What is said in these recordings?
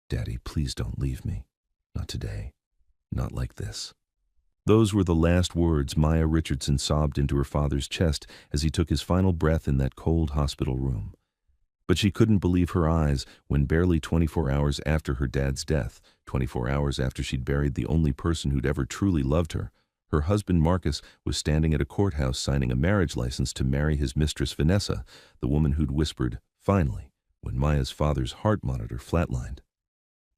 "Daddy, please don't leave me. Not today. Not like this." Those were the last words Maya Richardson sobbed into her father's chest as he took his final breath in that cold hospital room. But she couldn't believe her eyes when barely 24 hours after her dad's death, 24 hours after she'd buried the only person who'd ever truly loved her, her husband Marcus was standing at a courthouse signing a marriage license to marry his mistress Vanessa, the woman who'd whispered, "Finally," when Maya's father's heart monitor flatlined.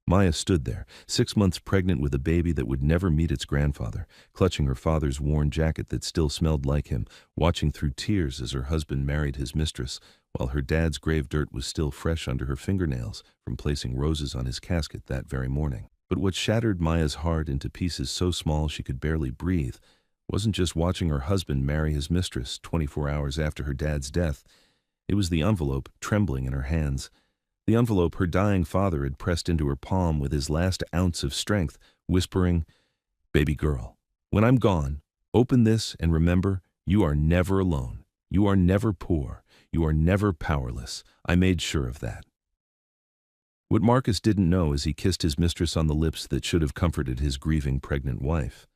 Maya stood there, 6 months pregnant with a baby that would never meet its grandfather, clutching her father's worn jacket that still smelled like him, watching through tears as her husband married his mistress, while her dad's grave dirt was still fresh under her fingernails from placing roses on his casket that very morning. But what shattered Maya's heart into pieces so small she could barely breathe wasn't just watching her husband marry his mistress 24 hours after her dad's death. It was the envelope trembling in her hands. The envelope her dying father had pressed into her palm with his last ounce of strength, whispering, "Baby girl, when I'm gone, open this and remember, you are never alone. You are never poor. You are never powerless. I made sure of that." What Marcus didn't know as he kissed his mistress on the lips that should have comforted his grieving pregnant wife.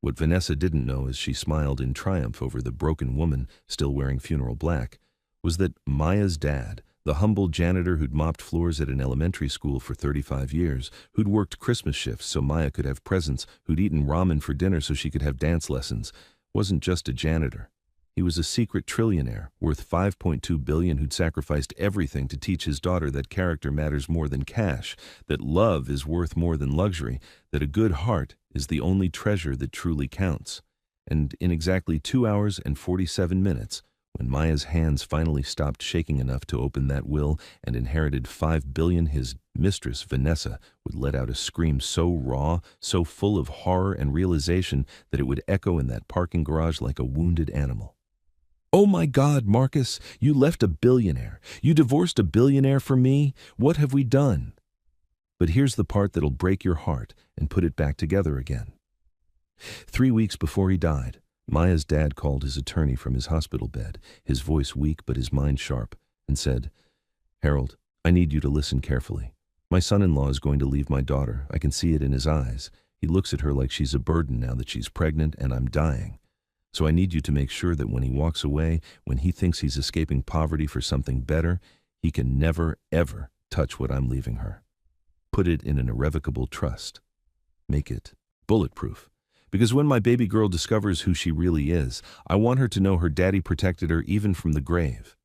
What Vanessa didn't know as she smiled in triumph over the broken woman still wearing funeral black was that Maya's dad, the humble janitor who'd mopped floors at an elementary school for 35 years, who'd worked Christmas shifts so Maya could have presents, who'd eaten ramen for dinner so she could have dance lessons, wasn't just a janitor. He was a secret trillionaire, worth $5.2 billion, who'd sacrificed everything to teach his daughter that character matters more than cash, that love is worth more than luxury, that a good heart is the only treasure that truly counts. And in exactly 2 hours and 47 minutes, when Maya's hands finally stopped shaking enough to open that will and inherited $5 billion, his mistress, Vanessa, would let out a scream so raw, so full of horror and realization that it would echo in that parking garage like a wounded animal. "Oh my God, Marcus, you left a billionaire. You divorced a billionaire for me. What have we done?" But here's the part that'll break your heart and put it back together again. 3 weeks before he died, Maya's dad called his attorney from his hospital bed, his voice weak but his mind sharp, and said, "Harold, I need you to listen carefully. My son-in-law is going to leave my daughter. I can see it in his eyes. He looks at her like she's a burden now that she's pregnant and I'm dying. So I need you to make sure that when he walks away, when he thinks he's escaping poverty for something better, he can never, ever touch what I'm leaving her. Put it in an irrevocable trust. Make it bulletproof. Because when my baby girl discovers who she really is, I want her to know her daddy protected her even from the grave.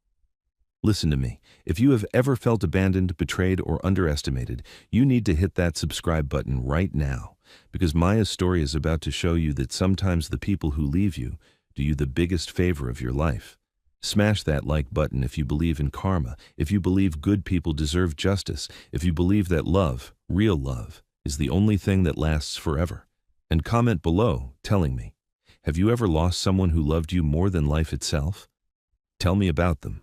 Listen to me. If you have ever felt abandoned, betrayed, or underestimated, you need to hit that subscribe button right now. Because Maya's story is about to show you that sometimes the people who leave you do you the biggest favor of your life. Smash that like button if you believe in karma, if you believe good people deserve justice, if you believe that love, real love, is the only thing that lasts forever. And comment below telling me, have you ever lost someone who loved you more than life itself? Tell me about them.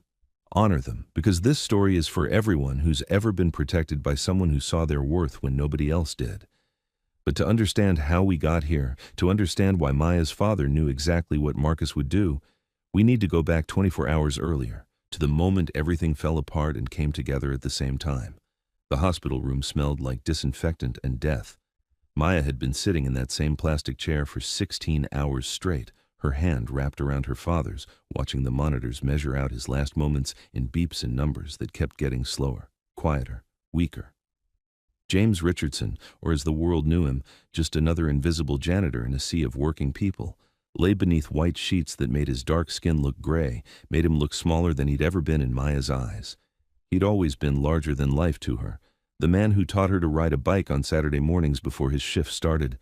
Honor them, because this story is for everyone who's ever been protected by someone who saw their worth when nobody else did. But to understand how we got here, to understand why Maya's father knew exactly what Marcus would do, we need to go back 24 hours earlier, to the moment everything fell apart and came together at the same time. The hospital room smelled like disinfectant and death. Maya had been sitting in that same plastic chair for 16 hours straight, her hand wrapped around her father's, watching the monitors measure out his last moments in beeps and numbers that kept getting slower, quieter, weaker. James Richardson, or as the world knew him, just another invisible janitor in a sea of working people, lay beneath white sheets that made his dark skin look gray, made him look smaller than he'd ever been in Maya's eyes. He'd always been larger than life to her, the man who taught her to ride a bike on Saturday mornings before his shift started,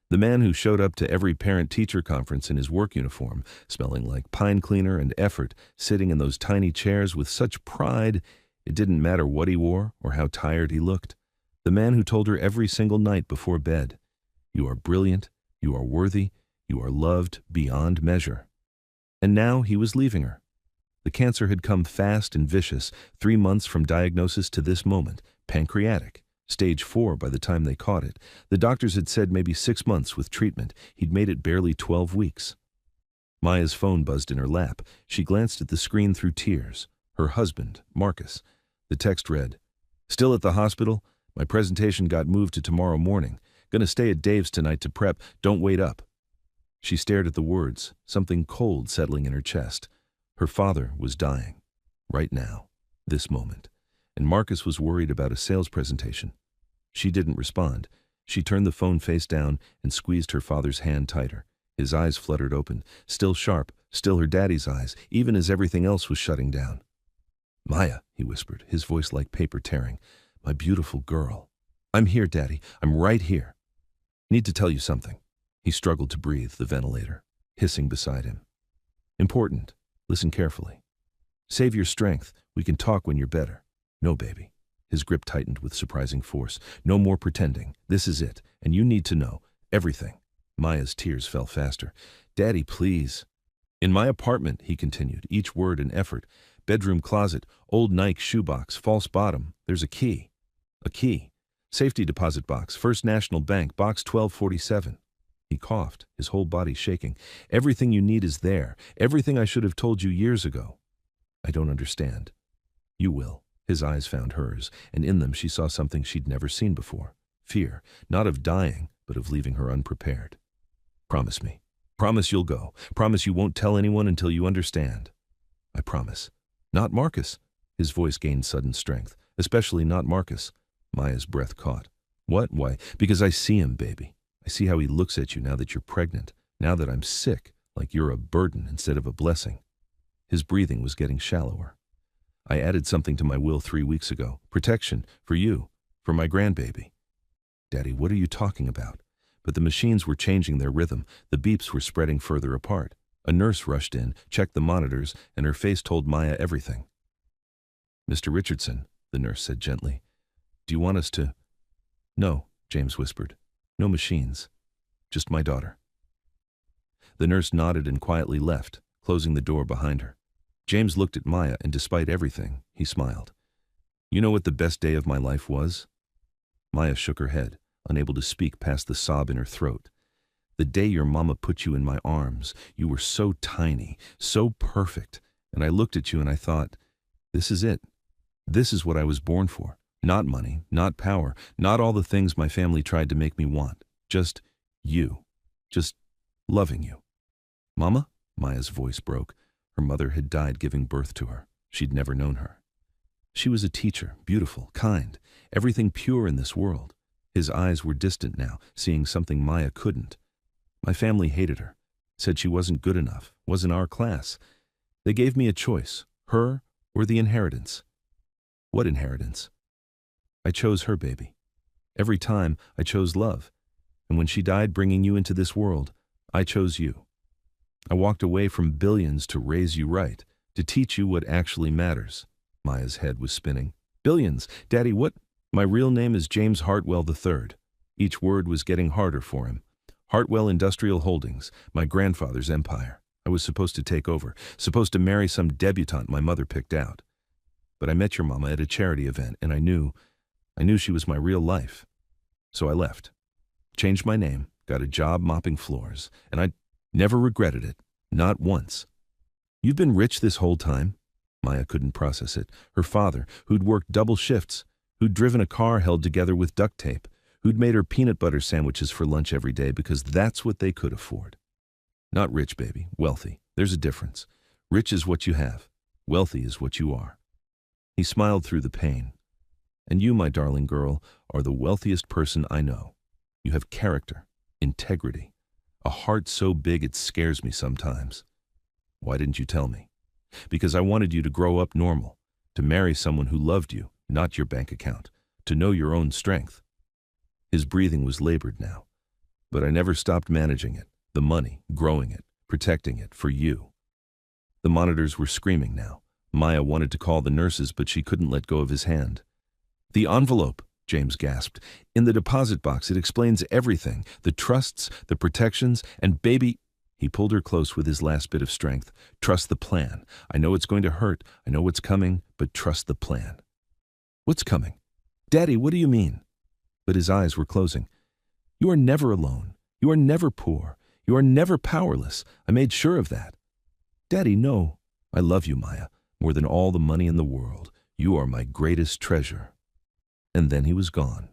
the man who showed up to every parent-teacher conference in his work uniform, smelling like pine cleaner and effort, sitting in those tiny chairs with such pride it didn't matter what he wore or how tired he looked. The man who told her every single night before bed, "You are brilliant, you are worthy, you are loved beyond measure." And now he was leaving her. The cancer had come fast and vicious, 3 months from diagnosis to this moment, pancreatic, stage 4 by the time they caught it. The doctors had said maybe 6 months with treatment. He'd made it barely 12 weeks. Maya's phone buzzed in her lap. She glanced at the screen through tears. Her husband, Marcus. The text read, "Still at the hospital? My presentation got moved to tomorrow morning. Gonna stay at Dave's tonight to prep. Don't wait up." She stared at the words, something cold settling in her chest. Her father was dying. Right now. This moment. And Marcus was worried about a sales presentation. She didn't respond. She turned the phone face down and squeezed her father's hand tighter. His eyes fluttered open, still sharp, still her daddy's eyes, even as everything else was shutting down. "Maya," he whispered, his voice like paper tearing. "My beautiful girl. I'm here, Daddy. I'm right here. Need to tell you something." He struggled to breathe, the ventilator hissing beside him. "Important. Listen carefully. Save your strength. We can talk when you're better." "No, baby." His grip tightened with surprising force. "No more pretending. This is it, and you need to know everything." Maya's tears fell faster. "Daddy, please." "In my apartment," he continued, each word an effort. "Bedroom closet, old Nike shoebox, false bottom. There's a key. A key. Safety deposit box, First National Bank, box 1247. He coughed, his whole body shaking. "Everything you need is there. Everything I should have told you years ago." "I don't understand." "You will." His eyes found hers, and in them she saw something she'd never seen before. Fear, not of dying, but of leaving her unprepared. "Promise me. Promise you'll go. Promise you won't tell anyone until you understand." "I promise." "Not Marcus." His voice gained sudden strength. "Especially not Marcus." Maya's breath caught. "What? Why?" "Because I see him, baby. I see how he looks at you now that you're pregnant, now that I'm sick, like you're a burden instead of a blessing." His breathing was getting shallower. "I added something to my will 3 weeks ago. Protection. For you. For my grandbaby." "Daddy, what are you talking about?" But the machines were changing their rhythm. The beeps were spreading further apart. A nurse rushed in, checked the monitors, and her face told Maya everything. "Mr. Richardson," the nurse said gently, "do you want us to—" "No," James whispered. "No machines. Just my daughter." The nurse nodded and quietly left, closing the door behind her. James looked at Maya, and despite everything, he smiled. "You know what the best day of my life was?" Maya shook her head, unable to speak past the sob in her throat. "The day your mama put you in my arms. You were so tiny, so perfect, and I looked at you and I thought, this is it. This is what I was born for. Not money, not power, not all the things my family tried to make me want. Just you. Just loving you." "Mama?" Maya's voice broke. Her mother had died giving birth to her. She'd never known her. She was a teacher, beautiful, kind, everything pure in this world. His eyes were distant now, seeing something Maya couldn't. "My family hated her, said she wasn't good enough, wasn't our class. They gave me a choice, her or the inheritance." "What inheritance?" "I chose her, baby. Every time I chose love. And when she died bringing you into this world, I chose you. I walked away from billions to raise you right, to teach you what actually matters." Maya's head was spinning. "Billions? Daddy, what?" "My real name is James Hartwell III. Each word was getting harder for him. "Hartwell Industrial Holdings, my grandfather's empire. I was supposed to take over, supposed to marry some debutante my mother picked out. But I met your mama at a charity event, and I knew she was my real life. So I left. Changed my name, got a job mopping floors, and I never regretted it. Not once." "You've been rich this whole time?" Maya couldn't process it. Her father, who'd worked double shifts, who'd driven a car held together with duct tape, who'd made her peanut butter sandwiches for lunch every day because that's what they could afford. "Not rich, baby. Wealthy. There's a difference. Rich is what you have. Wealthy is what you are." He smiled through the pain. "And you, my darling girl, are the wealthiest person I know. You have character, integrity, a heart so big it scares me sometimes. Why didn't you tell me?" "Because I wanted you to grow up normal, to marry someone who loved you, not your bank account, to know your own strength." His breathing was labored now. "But I never stopped managing it, the money, growing it, protecting it, for you." The monitors were screaming now. Maya wanted to call the nurses, but she couldn't let go of his hand. "The envelope," James gasped. "In the deposit box, it explains everything, the trusts, the protections, and baby—" He pulled her close with his last bit of strength. "Trust the plan. I know it's going to hurt, I know what's coming, but trust the plan." "What's coming?" "Daddy, what do you mean?" But his eyes were closing. "You are never alone. You are never poor. You are never powerless. I made sure of that." "Daddy, no." "I love you, Maya, more than all the money in the world. You are my greatest treasure." And then he was gone.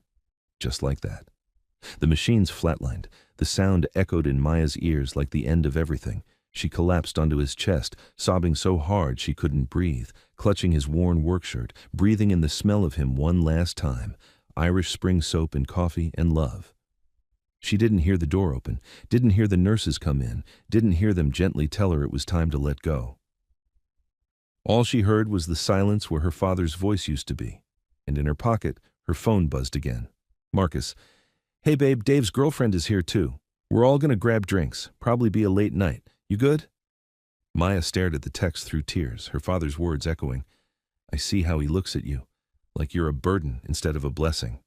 Just like that. The machines flatlined. The sound echoed in Maya's ears like the end of everything. She collapsed onto his chest, sobbing so hard she couldn't breathe, clutching his worn workshirt, breathing in the smell of him one last time. Irish spring soap and coffee and love. She didn't hear the door open, didn't hear the nurses come in, didn't hear them gently tell her it was time to let go. All she heard was the silence where her father's voice used to be, and in her pocket, her phone buzzed again. Marcus, "Hey babe, Dave's girlfriend is here too. We're all gonna grab drinks, probably be a late night. You good?" Maya stared at the text through tears, her father's words echoing, "I see how he looks at you, like you're a burden instead of a blessing."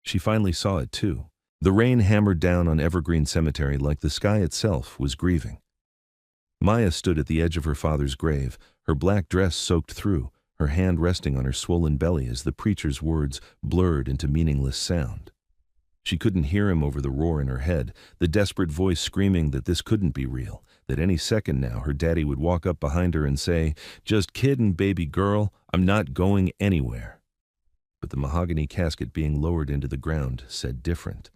She finally saw it too. The rain hammered down on Evergreen Cemetery like the sky itself was grieving. Maya stood at the edge of her father's grave, her black dress soaked through, her hand resting on her swollen belly as the preacher's words blurred into meaningless sound. She couldn't hear him over the roar in her head, the desperate voice screaming that this couldn't be real, that any second now her daddy would walk up behind her and say, "Just kiddin', baby girl, I'm not going anywhere." But the mahogany casket being lowered into the ground said different.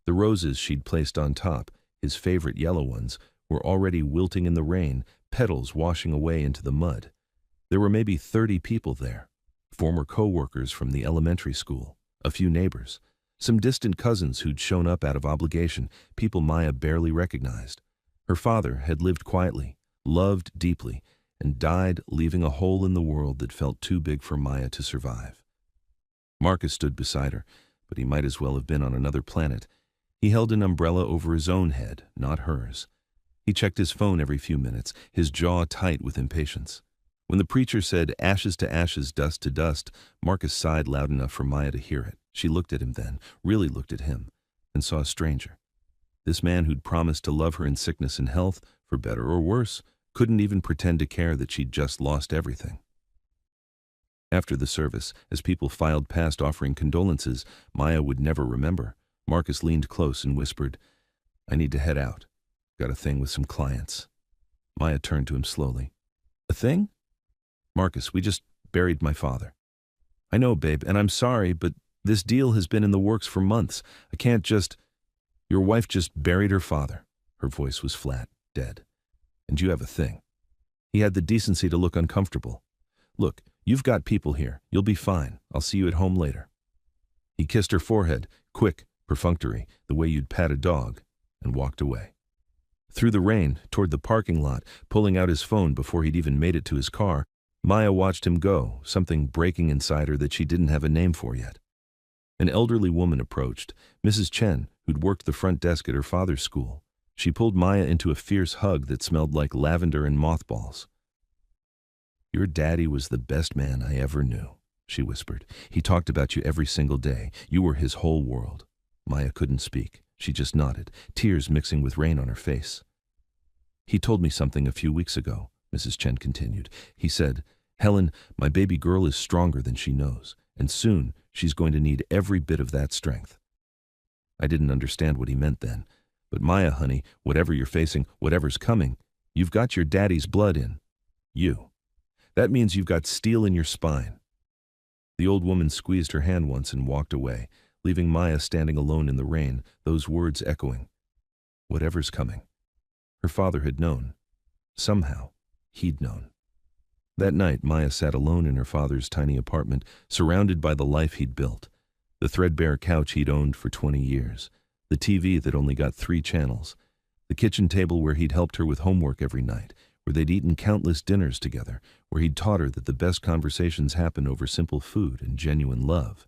The roses she'd placed on top, his favorite yellow ones, were already wilting in the rain, petals washing away into the mud. There were maybe 30 people there, former co-workers from the elementary school, a few neighbors, some distant cousins who'd shown up out of obligation, people Maya barely recognized. Her father had lived quietly, loved deeply, and died leaving a hole in the world that felt too big for Maya to survive. Marcus stood beside her, but he might as well have been on another planet. He held an umbrella over his own head, not hers. He checked his phone every few minutes, his jaw tight with impatience. When the preacher said, "Ashes to ashes, dust to dust," Marcus sighed loud enough for Maya to hear it. She looked at him then, really looked at him, and saw a stranger. This man who'd promised to love her in sickness and health, for better or worse, couldn't even pretend to care that she'd just lost everything. After the service, as people filed past offering condolences Maya would never remember, Marcus leaned close and whispered, "I need to head out. Got a thing with some clients." Maya turned to him slowly. "A thing?" "Marcus, we just buried my father." "I know, babe, and I'm sorry, but this deal has been in the works for months. I can't just—" "Your wife just buried her father." Her voice was flat, dead. "And you have a thing." He had the decency to look uncomfortable. "Look, you've got people here. You'll be fine. I'll see you at home later." He kissed her forehead, quick, perfunctory, the way you'd pat a dog, and walked away. Through the rain, toward the parking lot, pulling out his phone before he'd even made it to his car, Maya watched him go, something breaking inside her that she didn't have a name for yet. An elderly woman approached, Mrs. Chen, who'd worked the front desk at her father's school. She pulled Maya into a fierce hug that smelled like lavender and mothballs. "Your daddy was the best man I ever knew," she whispered. "He talked about you every single day. You were his whole world." Maya couldn't speak. She just nodded, tears mixing with rain on her face. "He told me something a few weeks ago," Mrs. Chen continued. "He said, 'Helen, my baby girl is stronger than she knows, and soon she's going to need every bit of that strength.' I didn't understand what he meant then. But Maya, honey, whatever you're facing, whatever's coming, you've got your daddy's blood in you. That means you've got steel in your spine." The old woman squeezed her hand once and walked away, leaving Maya standing alone in the rain, those words echoing. Whatever's coming. Her father had known. Somehow, he'd known. That night, Maya sat alone in her father's tiny apartment, surrounded by the life he'd built. The threadbare couch he'd owned for 20 years. The TV that only got 3 channels. The kitchen table where he'd helped her with homework every night, where they'd eaten countless dinners together, where he'd taught her that the best conversations happen over simple food and genuine love.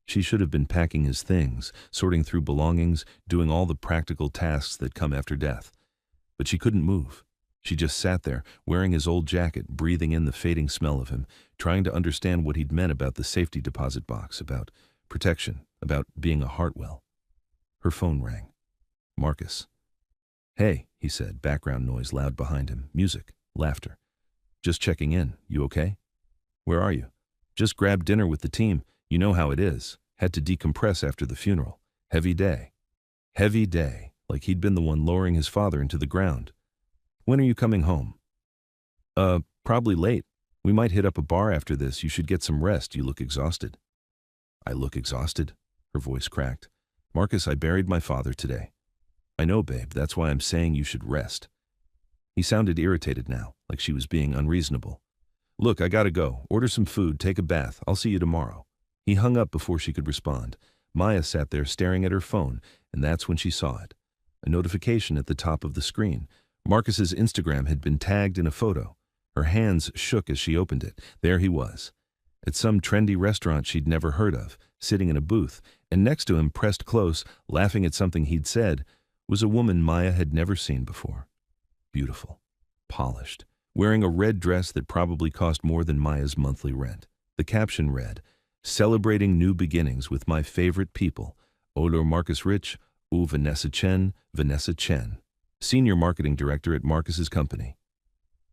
She should have been packing his things, sorting through belongings, doing all the practical tasks that come after death. But she couldn't move. She just sat there, wearing his old jacket, breathing in the fading smell of him, trying to understand what he'd meant about the safety deposit box, about protection, about being a Hartwell. Her phone rang. Marcus. "Hey," he said, background noise loud behind him, music, laughter. "Just checking in. You okay?" "Where are you?" "Just grabbed dinner with the team. You know how it is. Had to decompress after the funeral. Heavy day." Heavy day, like he'd been the one lowering his father into the ground. "When are you coming home?" Probably late. We might hit up a bar after this. You should get some rest. You look exhausted." I look exhausted. Her voice cracked. Marcus, I buried my father today. I know, babe, that's why I'm saying you should rest. He sounded irritated now, like she was being unreasonable. Look, I gotta go. Order some food, take a bath. I'll see you tomorrow. He hung up before she could respond. Maya sat there staring at her phone, and that's when she saw it. A notification at the top of the screen. Marcus's Instagram had been tagged in a photo. Her hands shook as she opened it. There he was, at some trendy restaurant she'd never heard of, sitting in a booth, and next to him, pressed close, laughing at something he'd said, was a woman Maya had never seen before. Beautiful, polished, wearing a red dress that probably cost more than Maya's monthly rent. The caption read, "Celebrating new beginnings with my favorite people, Olor Marcus Rich, ou Vanessa Chen, Senior Marketing Director at Marcus's company."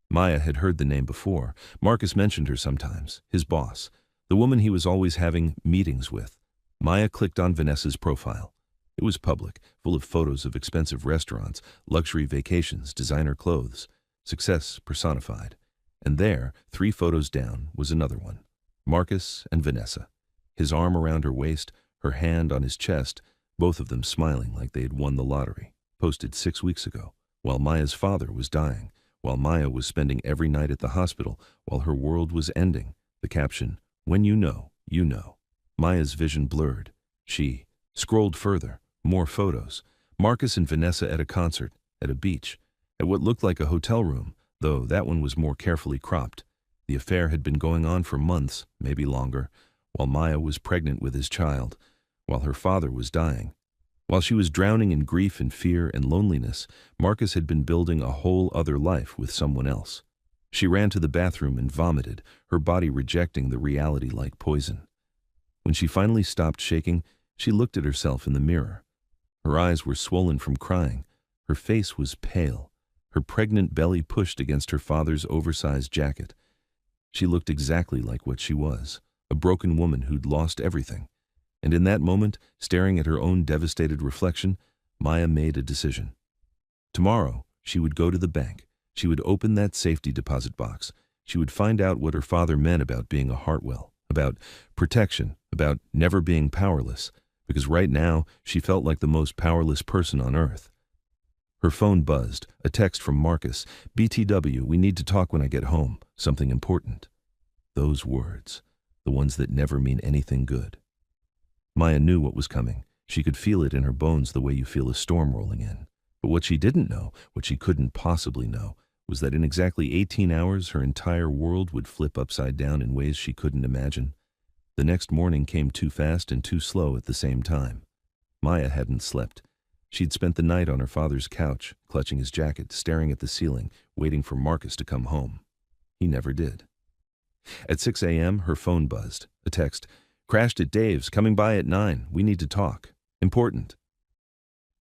Maya had heard the name before. Marcus mentioned her sometimes, his boss, the woman he was always having meetings with. Maya clicked on Vanessa's profile. It was public, full of photos of expensive restaurants, luxury vacations, designer clothes, success personified. And there, 3 photos down, was another one. Marcus and Vanessa, his arm around her waist, her hand on his chest, both of them smiling like they had won the lottery, posted 6 weeks ago, while Maya's father was dying, while Maya was spending every night at the hospital, while her world was ending. The caption, "When you know, you know." Maya's vision blurred. She scrolled further, more photos. Marcus and Vanessa at a concert, at a beach, at what looked like a hotel room, though that one was more carefully cropped. The affair had been going on for months, maybe longer, while Maya was pregnant with his child, while her father was dying. While she was drowning in grief and fear and loneliness, Marcus had been building a whole other life with someone else. She ran to the bathroom and vomited, her body rejecting the reality like poison. When she finally stopped shaking, she looked at herself in the mirror. Her eyes were swollen from crying. Her face was pale, her pregnant belly pushed against her father's oversized jacket. She looked exactly like what she was, a broken woman who'd lost everything. And in that moment, staring at her own devastated reflection, Maya made a decision. Tomorrow, she would go to the bank. She would open that safety deposit box. She would find out what her father meant about being a Hartwell, about protection, about never being powerless, because right now, she felt like the most powerless person on earth. Her phone buzzed, a text from Marcus. "BTW, we need to talk when I get home. Something important." Those words, the ones that never mean anything good. Maya knew what was coming. She could feel it in her bones the way you feel a storm rolling in. But what she didn't know, what she couldn't possibly know, was that in exactly 18 hours her entire world would flip upside down in ways she couldn't imagine. The next morning came too fast and too slow at the same time. Maya hadn't slept. She'd spent the night on her father's couch, clutching his jacket, staring at the ceiling, waiting for Marcus to come home. He never did. At 6 a.m., her phone buzzed. A text, "Crashed at Dave's, coming by at 9. We need to talk. Important."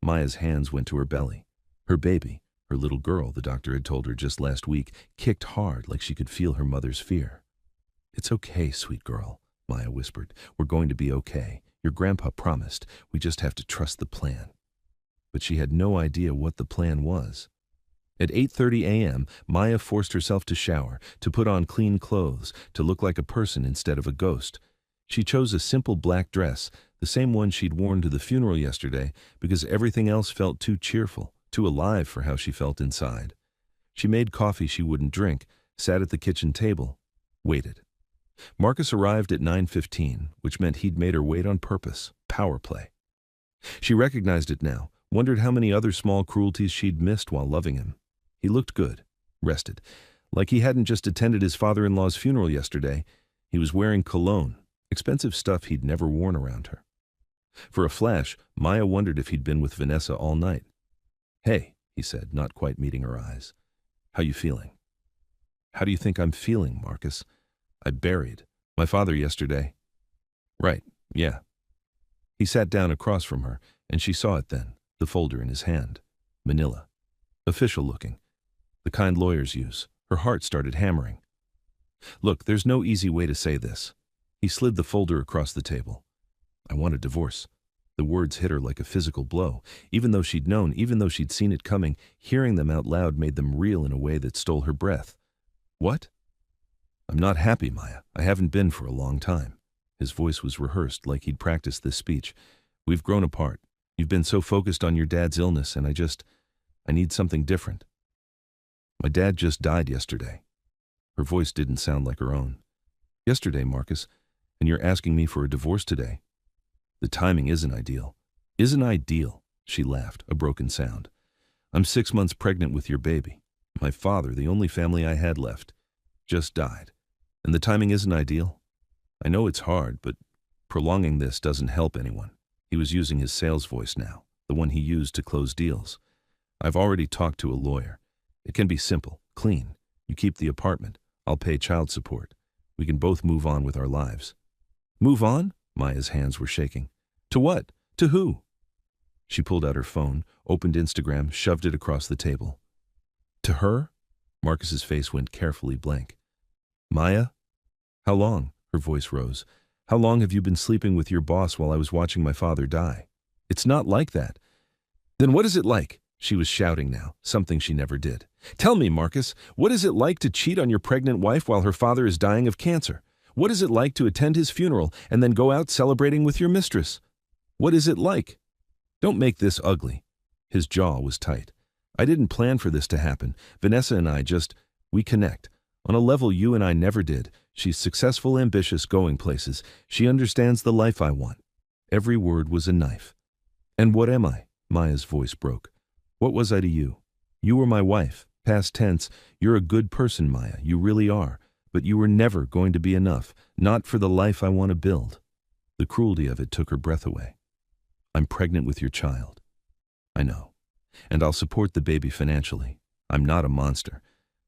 Maya's hands went to her belly. Her baby, her little girl, the doctor had told her just last week, kicked hard like she could feel her mother's fear. "It's okay, sweet girl," Maya whispered. "We're going to be okay. Your grandpa promised. We just have to trust the plan." But she had no idea what the plan was. At 8:30 a.m., Maya forced herself to shower, to put on clean clothes, to look like a person instead of a ghost. She chose a simple black dress, the same one she'd worn to the funeral yesterday, because everything else felt too cheerful, too alive for how she felt inside. She made coffee she wouldn't drink, sat at the kitchen table, waited. Marcus arrived at 9:15, which meant he'd made her wait on purpose. Power play. She recognized it now, wondered how many other small cruelties she'd missed while loving him. He looked good, rested, like he hadn't just attended his father-in-law's funeral yesterday. He was wearing cologne, expensive stuff he'd never worn around her. For a flash, Maya wondered if he'd been with Vanessa all night. "Hey," he said, not quite meeting her eyes. "How you feeling?" "How do you think I'm feeling, Marcus? I buried my father yesterday." "Right, yeah." He sat down across from her, and she saw it then, the folder in his hand. Manila. Official looking. The kind lawyers use. Her heart started hammering. "Look, there's no easy way to say this." He slid the folder across the table. "I want a divorce." The words hit her like a physical blow. Even though she'd known, even though she'd seen it coming, hearing them out loud made them real in a way that stole her breath. "What?" "I'm not happy, Maya. I haven't been for a long time." His voice was rehearsed, like he'd practiced this speech. "We've grown apart. You've been so focused on your dad's illness, and I need something different. My dad just died yesterday." Her voice didn't sound like her own. "Yesterday, Marcus, and you're asking me for a divorce today? The timing isn't ideal." "Isn't ideal," she laughed, a broken sound. "I'm 6 months pregnant with your baby. My father, the only family I had left, just died. And the timing isn't ideal. I know it's hard, but prolonging this doesn't help anyone." He was using his sales voice now, the one he used to close deals. "I've already talked to a lawyer. It can be simple, clean. You keep the apartment. I'll pay child support. We can both move on with our lives." "Move on?" Maya's hands were shaking. "To what? To who?" She pulled out her phone, opened Instagram, shoved it across the table. "To her?" Marcus's face went carefully blank. "Maya? How long?" Her voice rose. "How long have you been sleeping with your boss while I was watching my father die? It's not like that." "Then what is it like?" She was shouting now, something she never did. "Tell me, Marcus, what is it like to cheat on your pregnant wife while her father is dying of cancer? What is it like to attend his funeral and then go out celebrating with your mistress? What is it like? Don't make this ugly." His jaw was tight. "I didn't plan for this to happen. Vanessa and I we connect. On a level you and I never did. She's successful, ambitious, going places. She understands the life I want." Every word was a knife. "And what am I?" Maya's voice broke. "What was I to you? You were my wife. Past tense. You're a good person, Maya. You really are. But you were never going to be enough. Not for the life I want to build." The cruelty of it took her breath away. "I'm pregnant with your child. I know. And I'll support the baby financially. I'm not a monster.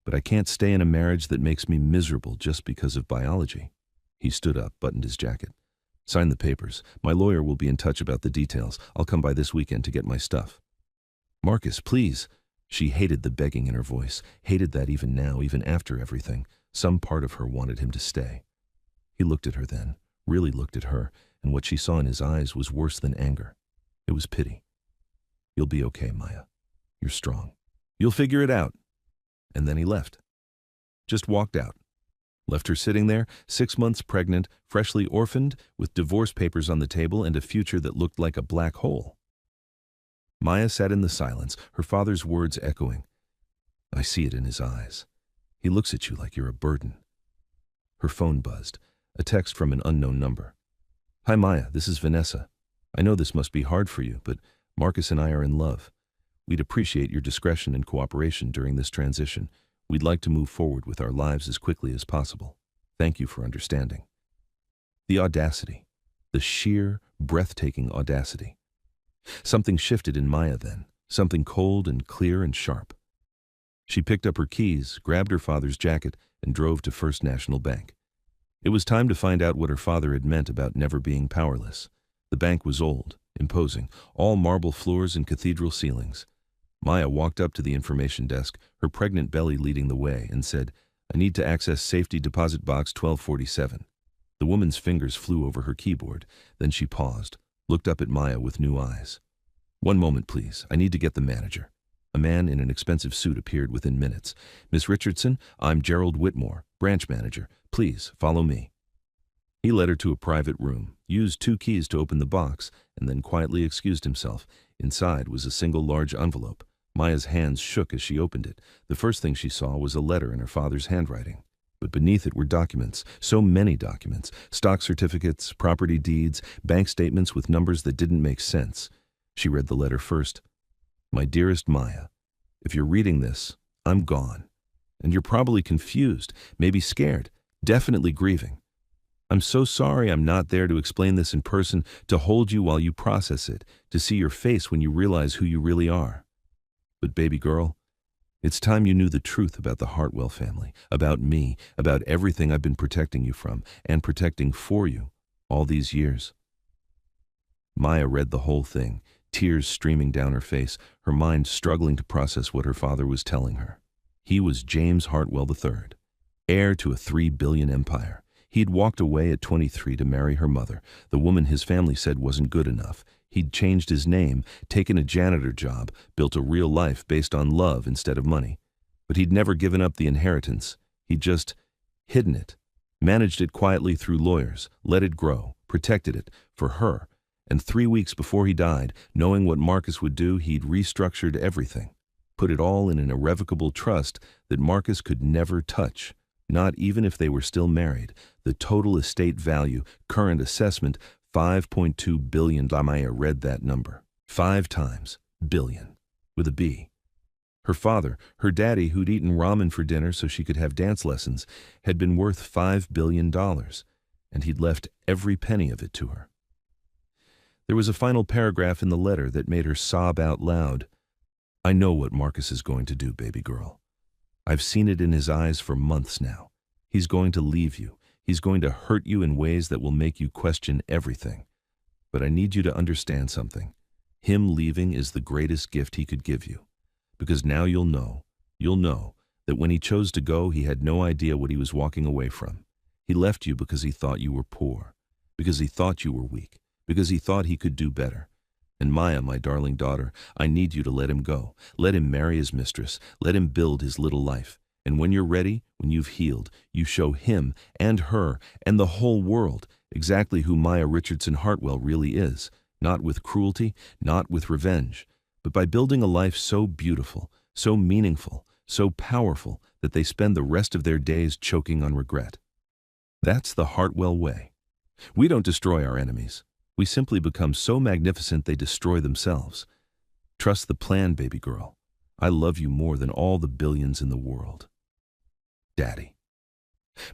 But I can't stay in a marriage that makes me miserable just because of biology." He stood up, buttoned his jacket. "Sign the papers. My lawyer will be in touch about the details. I'll come by this weekend to get my stuff." "Marcus, please." She hated the begging in her voice, hated that even now, even after everything. Some part of her wanted him to stay. He looked at her then, really looked at her, and what she saw in his eyes was worse than anger. It was pity. "You'll be okay, Maya. You're strong. You'll figure it out." And then he left. Just walked out. Left her sitting there, 6 months pregnant, freshly orphaned, with divorce papers on the table and a future that looked like a black hole. Maya sat in the silence, her father's words echoing. "I see it in his eyes. He looks at you like you're a burden." Her phone buzzed, a text from an unknown number. "Hi Maya, this is Vanessa. I know this must be hard for you, but Marcus and I are in love. We'd appreciate your discretion and cooperation during this transition. We'd like to move forward with our lives as quickly as possible. Thank you for understanding." The audacity, the sheer, breathtaking audacity. Something shifted in Maya then, something cold and clear and sharp. She picked up her keys, grabbed her father's jacket, and drove to First National Bank. It was time to find out what her father had meant about never being powerless. The bank was old, imposing, all marble floors and cathedral ceilings. Maya walked up to the information desk, her pregnant belly leading the way, and said, "I need to access safety deposit box 1247. The woman's fingers flew over her keyboard. Then she paused, looked up at Maya with new eyes. "One moment, please. I need to get the manager." A man in an expensive suit appeared within minutes. "Miss Richardson, I'm Gerald Whitmore, branch manager. Please, follow me." He led her to a private room, used 2 keys to open the box, and then quietly excused himself. Inside was a single large envelope. Maya's hands shook as she opened it. The first thing she saw was a letter in her father's handwriting. But beneath it were documents, so many documents, stock certificates, property deeds, bank statements with numbers that didn't make sense. She read the letter first. "My dearest Maya, if you're reading this, I'm gone. And you're probably confused, maybe scared, definitely grieving. I'm so sorry I'm not there to explain this in person, to hold you while you process it, to see your face when you realize who you really are. But baby girl, it's time you knew the truth about the Hartwell family, about me, about everything I've been protecting you from and protecting for you all these years." Maya read the whole thing, tears streaming down her face, her mind struggling to process what her father was telling her. He was James Hartwell III, heir to a $3 billion empire. He'd walked away at 23 to marry her mother, the woman his family said wasn't good enough. He'd changed his name, taken a janitor job, built a real life based on love instead of money. But he'd never given up the inheritance. He'd just hidden it. managed it quietly through lawyers, let it grow, protected it, for her. And 3 weeks before he died, knowing what Marcus would do, he'd restructured everything. Put it all in an irrevocable trust that Marcus could never touch, not even if they were still married. The total estate value, current assessment, $5.2 billion. Maya read that number 5 times, billion, with a B. Her father, her daddy, who'd eaten ramen for dinner so she could have dance lessons, had been worth $5 billion, and he'd left every penny of it to her. There was a final paragraph in the letter that made her sob out loud. I know what Marcus is going to do, baby girl. I've seen it in his eyes for months now. He's going to leave you. He's going to hurt you in ways that will make you question everything. But I need you to understand something. Him leaving is the greatest gift he could give you. Because now you'll know that when he chose to go, he had no idea what he was walking away from. He left you because he thought you were poor, because he thought you were weak, because he thought he could do better. And Maya, my darling daughter, I need you to let him go. Let him marry his mistress. Let him build his little life. And when you're ready, when you've healed, you show him and her and the whole world exactly who Maya Richardson Hartwell really is. Not with cruelty, not with revenge, but by building a life so beautiful, so meaningful, so powerful that they spend the rest of their days choking on regret. That's the Hartwell way. We don't destroy our enemies. We simply become so magnificent they destroy themselves. Trust the plan, baby girl. I love you more than all the billions in the world. Daddy.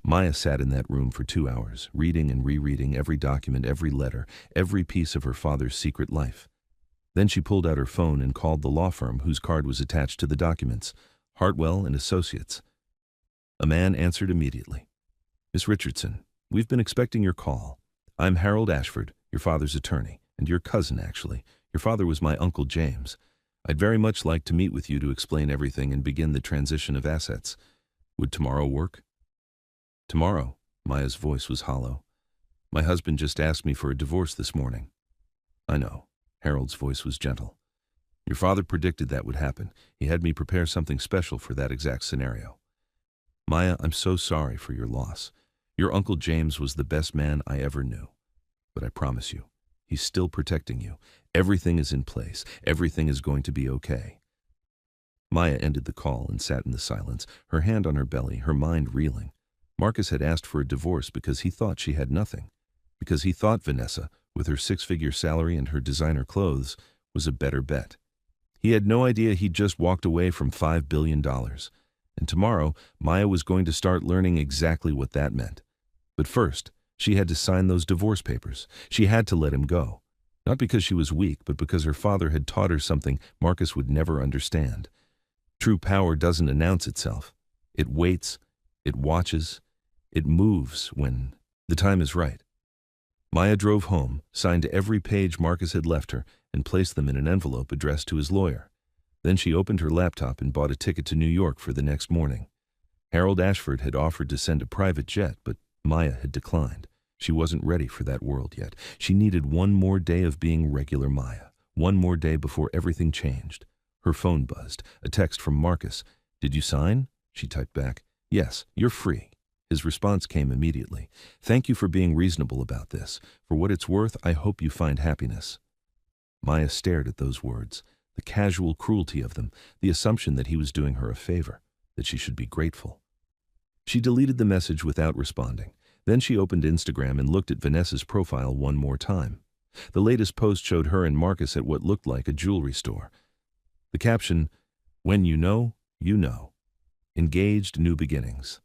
Maya sat in that room for 2 hours, reading and rereading every document, every letter, every piece of her father's secret life. Then she pulled out her phone and called the law firm whose card was attached to the documents, Hartwell and Associates. A man answered immediately. Miss Richardson, we've been expecting your call. I'm Harold Ashford, your father's attorney, and your cousin, actually. Your father was my Uncle James. I'd very much like to meet with you to explain everything and begin the transition of assets. Would tomorrow work? Tomorrow? Maya's voice was hollow. My husband just asked me for a divorce this morning. I know. Harold's voice was gentle. Your father predicted that would happen. He had me prepare something special for that exact scenario. Maya, I'm so sorry for your loss. Your Uncle James was the best man I ever knew. But I promise you, he's still protecting you. Everything is in place. Everything is going to be okay. Maya ended the call and sat in the silence, her hand on her belly, her mind reeling. Marcus had asked for a divorce because he thought she had nothing. Because he thought Vanessa, with her 6-figure salary and her designer clothes, was a better bet. He had no idea he'd just walked away from $5 billion. And tomorrow, Maya was going to start learning exactly what that meant. But first, she had to sign those divorce papers. She had to let him go. Not because she was weak, but because her father had taught her something Marcus would never understand. True power doesn't announce itself. It waits, it watches, it moves when the time is right. Maya drove home, signed every page Marcus had left her, and placed them in an envelope addressed to his lawyer. Then she opened her laptop and bought a ticket to New York for the next morning. Harold Ashford had offered to send a private jet, but Maya had declined. She wasn't ready for that world yet. She needed one more day of being regular Maya, one more day before everything changed. Her phone buzzed, a text from Marcus. Did you sign? She typed back, yes, you're free. His response came immediately. Thank you for being reasonable about this. For what it's worth, I hope you find happiness. Maya stared at those words, the casual cruelty of them, the assumption that he was doing her a favor, that she should be grateful. She deleted the message without responding. Then she opened Instagram and looked at Vanessa's profile one more time. The latest post showed her and Marcus at what looked like a jewelry store. The caption, when you know, you know. Engaged, new beginnings.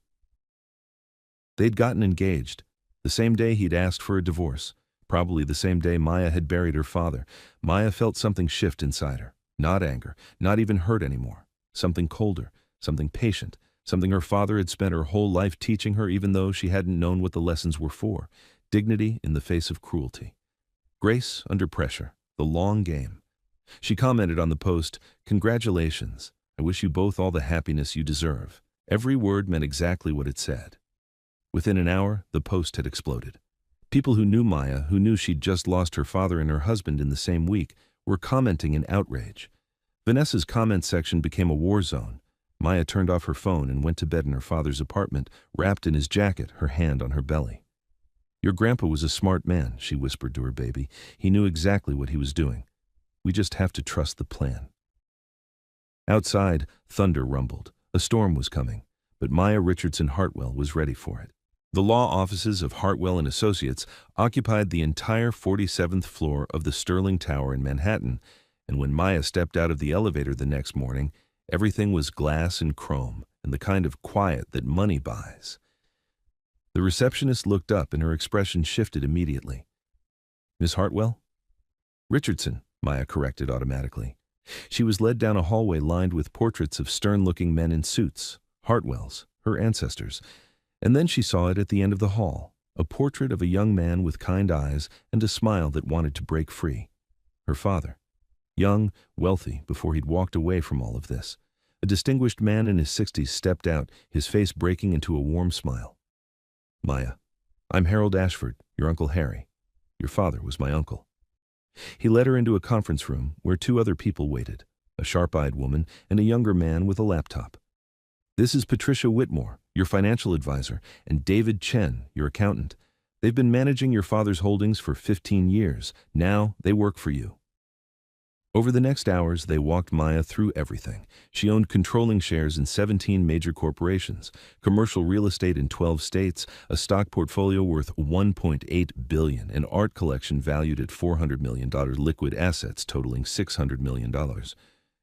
They'd gotten engaged, the same day he'd asked for a divorce, probably the same day Maya had buried her father. Maya felt something shift inside her, not anger, not even hurt anymore, something colder, something patient, something her father had spent her whole life teaching her even though she hadn't known what the lessons were for, dignity in the face of cruelty. Grace under pressure, the long game. She commented on the post, congratulations, I wish you both all the happiness you deserve. Every word meant exactly what it said. Within an hour, the post had exploded. People who knew Maya, who knew she'd just lost her father and her husband in the same week, were commenting in outrage. Vanessa's comment section became a war zone. Maya turned off her phone and went to bed in her father's apartment, wrapped in his jacket, her hand on her belly. "Your grandpa was a smart man," she whispered to her baby. "He knew exactly what he was doing. We just have to trust the plan." Outside, thunder rumbled. A storm was coming, but Maya Richardson Hartwell was ready for it. The law offices of Hartwell and Associates occupied the entire 47th floor of the Sterling Tower in Manhattan, and when Maya stepped out of the elevator the next morning, everything was glass and chrome and the kind of quiet that money buys. The receptionist looked up and her expression shifted immediately. "Miss Hartwell?" "Richardson," Maya corrected automatically. She was led down a hallway lined with portraits of stern-looking men in suits, Hartwells, her ancestors, and then she saw it at the end of the hall, a portrait of a young man with kind eyes and a smile that wanted to break free. Her father. Young, wealthy, before he'd walked away from all of this. A distinguished man in his 60s stepped out, his face breaking into a warm smile. "Maya, I'm Harold Ashford, your Uncle Harry. Your father was my uncle." He led her into a conference room where two other people waited, a sharp-eyed woman and a younger man with a laptop. "This is Patricia Whitmore, your financial advisor, and David Chen, your accountant. They've been managing your father's holdings for 15 years. Now they work for you." Over the next hours, they walked Maya through everything. She owned controlling shares in 17 major corporations, commercial real estate in 12 states, a stock portfolio worth $1.8 billion, an art collection valued at $400 million, liquid assets totaling $600 million.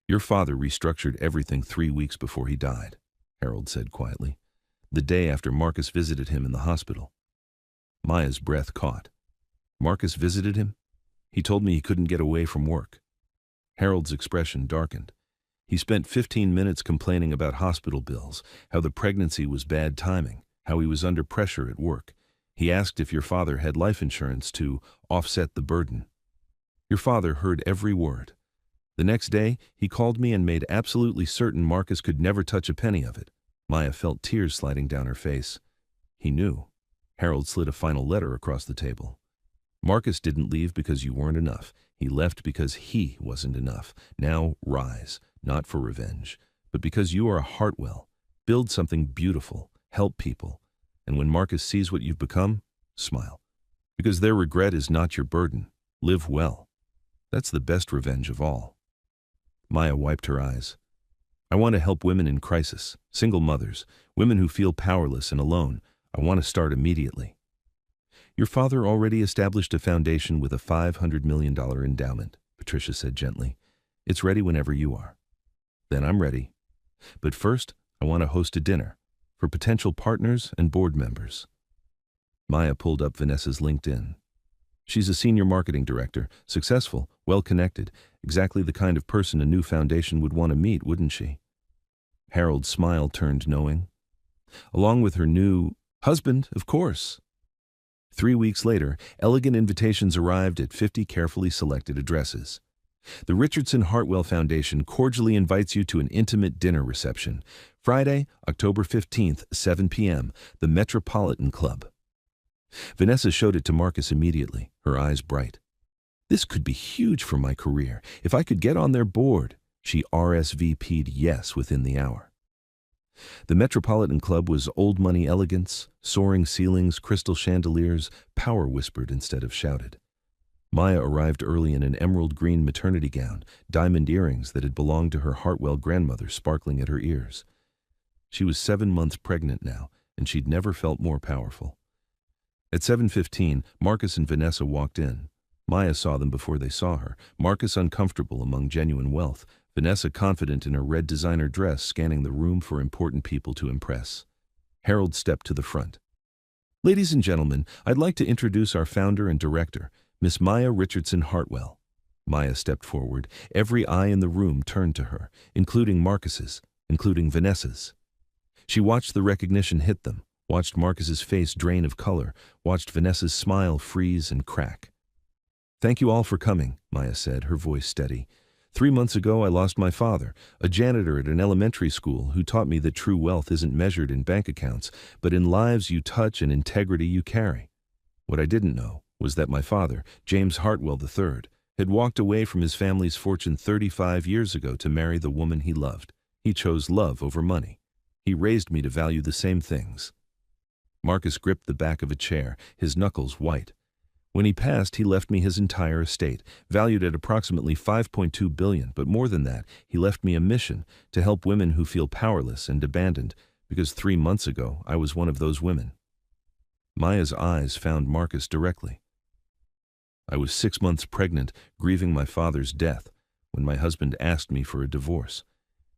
"Your father restructured everything 3 weeks before he died," Harold said quietly, "the day after Marcus visited him in the hospital." Maya's breath caught. "Marcus visited him? He told me he couldn't get away from work." Harold's expression darkened. He spent 15 minutes complaining about hospital bills, how the pregnancy was bad timing, how he was under pressure at work. He asked if your father had life insurance to offset the burden. Your father heard every word. The next day, he called me and made absolutely certain Marcus could never touch a penny of it. Maya felt tears sliding down her face. He knew. Harold slid a final letter across the table. "Marcus didn't leave because you weren't enough. He left because he wasn't enough. Now rise, not for revenge, but because you are a Hartwell. Build something beautiful, help people, and when Marcus sees what you've become, smile. Because their regret is not your burden. Live well. That's the best revenge of all." Maya wiped her eyes. "I want to help women in crisis, single mothers, women who feel powerless and alone. I want to start immediately." "Your father already established a foundation with a $500 million endowment," Patricia said gently. "It's ready whenever you are." "Then I'm ready. But first, I want to host a dinner for potential partners and board members." Maya pulled up Vanessa's LinkedIn. She's a senior marketing director, successful, well-connected, exactly the kind of person a new foundation would want to meet, wouldn't she? Harold's smile turned knowing. "Along with her new husband, of course." 3 weeks later, elegant invitations arrived at 50 carefully selected addresses. The Richardson Hartwell Foundation cordially invites you to an intimate dinner reception. Friday, October 15th, 7 p.m., the Metropolitan Club. Vanessa showed it to Marcus immediately, her eyes bright. "This could be huge for my career. If I could get on their board." She RSVP'd yes within the hour. The Metropolitan Club was old money elegance, soaring ceilings, crystal chandeliers, power whispered instead of shouted. Maya arrived early in an emerald green maternity gown, diamond earrings that had belonged to her Hartwell grandmother sparkling at her ears. She was 7 months pregnant now, and she'd never felt more powerful. At 7:15, Marcus and Vanessa walked in. Maya saw them before they saw her, Marcus uncomfortable among genuine wealth, Vanessa confident in her red designer dress scanning the room for important people to impress. Harold stepped to the front. "Ladies and gentlemen, I'd like to introduce our founder and director, Miss Maya Richardson Hartwell." Maya stepped forward. Every eye in the room turned to her, including Marcus's, including Vanessa's. She watched the recognition hit them, watched Marcus's face drain of color, watched Vanessa's smile freeze and crack. "Thank you all for coming," Maya said, her voice steady. 3 months ago, I lost my father, a janitor at an elementary school who taught me that true wealth isn't measured in bank accounts, but in lives you touch and integrity you carry. What I didn't know was that my father, James Hartwell III, had walked away from his family's fortune 35 years ago to marry the woman he loved. He chose love over money. He raised me to value the same things. Marcus gripped the back of a chair, his knuckles white. When he passed, he left me his entire estate, valued at approximately $5.2 billion, but more than that, he left me a mission to help women who feel powerless and abandoned, because 3 months ago, I was one of those women. Maya's eyes found Marcus directly. I was 6 months pregnant, grieving my father's death, when my husband asked me for a divorce.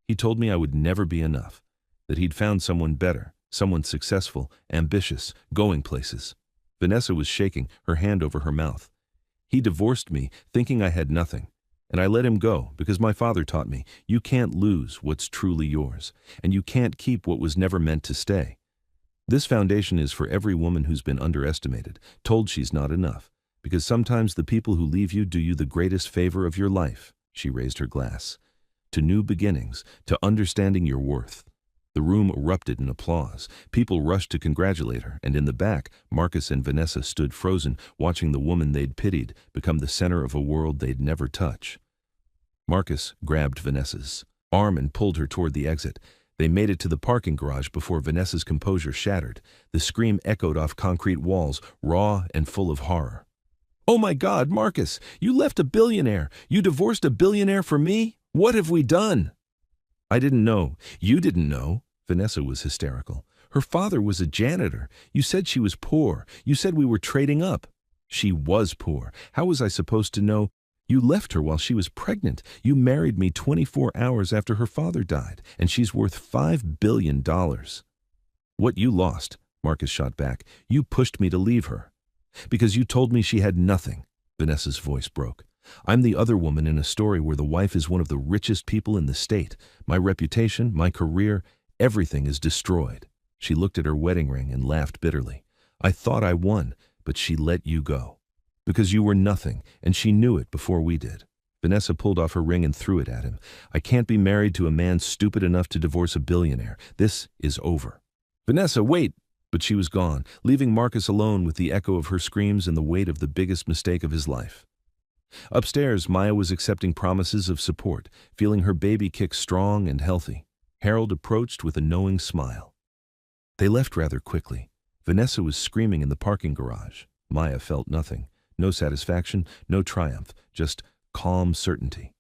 He told me I would never be enough, that he'd found someone better, someone successful, ambitious, going places. Vanessa was shaking, her hand over her mouth. He divorced me, thinking I had nothing, and I let him go because my father taught me, you can't lose what's truly yours, and you can't keep what was never meant to stay. This foundation is for every woman who's been underestimated, told she's not enough, because sometimes the people who leave you do you the greatest favor of your life. She raised her glass. To new beginnings, to understanding your worth. The room erupted in applause. People rushed to congratulate her, and in the back, Marcus and Vanessa stood frozen, watching the woman they'd pitied become the center of a world they'd never touch. Marcus grabbed Vanessa's arm and pulled her toward the exit. They made it to the parking garage before Vanessa's composure shattered. The scream echoed off concrete walls, raw and full of horror. "Oh my God, Marcus, you left a billionaire. You divorced a billionaire for me? What have we done?" "I didn't know. You didn't know." Vanessa was hysterical. "Her father was a janitor. You said she was poor. You said we were trading up." "She was poor. How was I supposed to know? You left her while she was pregnant. You married me 24 hours after her father died, and she's worth $5 billion. What you lost," Marcus shot back, "you pushed me to leave her. Because you told me she had nothing." Vanessa's voice broke. "I'm the other woman in a story where the wife is one of the richest people in the state. My reputation, my career, everything is destroyed." She looked at her wedding ring and laughed bitterly. "I thought I won, but she let you go. Because you were nothing, and she knew it before we did." Vanessa pulled off her ring and threw it at him. "I can't be married to a man stupid enough to divorce a billionaire. This is over." "Vanessa, wait!" But she was gone, leaving Marcus alone with the echo of her screams and the weight of the biggest mistake of his life. Upstairs, Maya was accepting promises of support, feeling her baby kick strong and healthy. Harold approached with a knowing smile. They left rather quickly. Vanessa was screaming in the parking garage. Maya felt nothing. No satisfaction, no triumph, just calm certainty.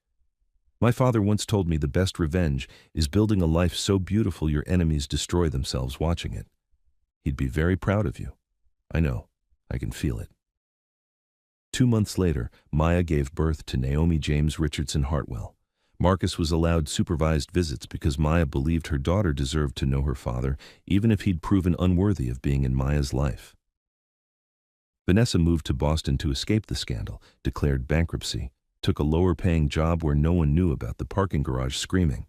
"My father once told me the best revenge is building a life so beautiful your enemies destroy themselves watching it. He'd be very proud of you. I know. I can feel it." 2 months later, Maya gave birth to Naomi James Richardson Hartwell. Marcus was allowed supervised visits because Maya believed her daughter deserved to know her father, even if he'd proven unworthy of being in Maya's life. Vanessa moved to Boston to escape the scandal, declared bankruptcy, took a lower-paying job where no one knew about the parking garage screaming.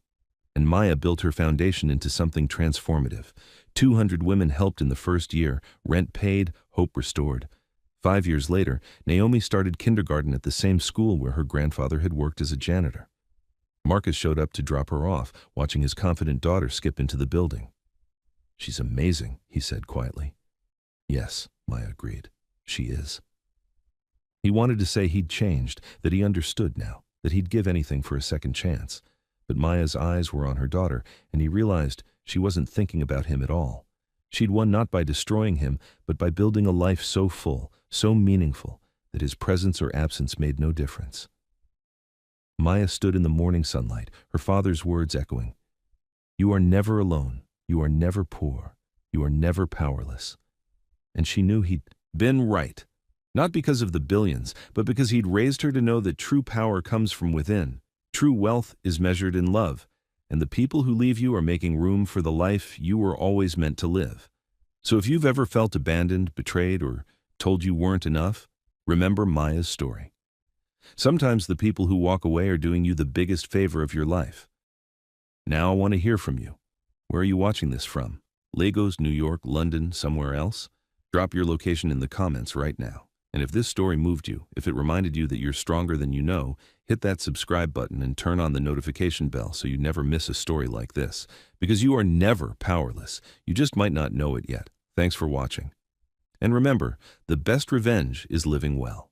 And Maya built her foundation into something transformative. 200 women helped in the first year, rent paid, hope restored. 5 years later, Naomi started kindergarten at the same school where her grandfather had worked as a janitor. Marcus showed up to drop her off, watching his confident daughter skip into the building. "She's amazing," he said quietly. "Yes," Maya agreed. "She is." He wanted to say he'd changed, that he understood now, that he'd give anything for a second chance. But Maya's eyes were on her daughter, and he realized she wasn't thinking about him at all. She'd won not by destroying him, but by building a life so full, so meaningful, that his presence or absence made no difference. Maya stood in the morning sunlight, her father's words echoing. "You are never alone. You are never poor. You are never powerless." And she knew he'd been right. Not because of the billions, but because he'd raised her to know that true power comes from within. True wealth is measured in love, and the people who leave you are making room for the life you were always meant to live. So if you've ever felt abandoned, betrayed, or told you weren't enough, remember Maya's story. Sometimes the people who walk away are doing you the biggest favor of your life. Now I want to hear from you. Where are you watching this from? Lagos, New York, London, somewhere else? Drop your location in the comments right now. And if this story moved you, if it reminded you that you're stronger than you know, hit that subscribe button and turn on the notification bell so you never miss a story like this. Because you are never powerless. You just might not know it yet. Thanks for watching. And remember, the best revenge is living well.